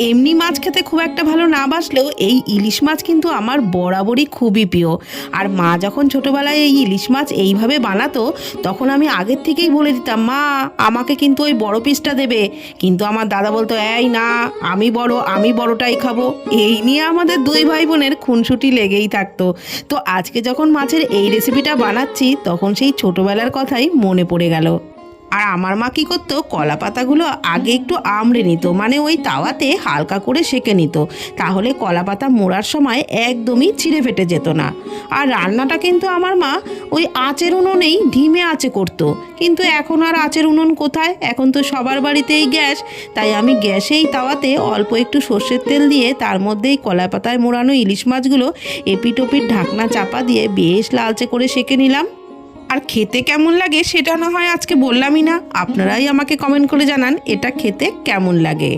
এমনি মাছ খেতে খুব একটা ভালো না বাসলেও এই ইলিশ মাছ কিন্তু আমার বরাবরই খুবই প্রিয়। আর মা যখন ছোটোবেলায় এই ইলিশ মাছ এইভাবে বানাতো, তখন আমি আগের থেকেই বলে দিতাম, মা আমাকে কিন্তু ওই বড় পিসটা দেবে। কিন্তু আমার দাদা বলতো, এই না, আমি বড়টাই খাবো। এই নিয়ে আমাদের দুই ভাই বোনের খুনসুটি লেগেই থাকতো। তো আজকে যখন মাছের এই রেসিপিটা বানাচ্ছি, তখন সেই ছোটোবেলার কথাই মনে পড়ে গেল। আর আমার মা কী করতো, কলা পাতাগুলো আগে একটু আমড়ে নিত, মানে ওই তাওয়াতে হালকা করে সেঁকে নিত। তাহলে কলা পাতা মোড়ার সময় একদমই ছিঁড়ে ফেটে যেত না। আর রান্নাটা কিন্তু আমার মা ওই আঁচের উনুনেই ধিমে আঁচে করতো। কিন্তু এখন আর আঁচের উনুন কোথায়, এখন তো সবার বাড়িতেই গ্যাস। তাই আমি গ্যাসেই তাওয়াতে অল্প একটু সর্ষের তেল দিয়ে তার মধ্যেই কলা পাতায় মোড়ানো ইলিশ মাছগুলো এপিট ওপিট ঢাকনা চাপা দিয়ে বেশ লালচে করে সেঁকে নিলাম। আর খেতে কেমন লাগে সেটা না হয় আজকে বললামই না, আপনারাই আমাকে কমেন্ট করে জানান এটা খেতে কেমন লাগে।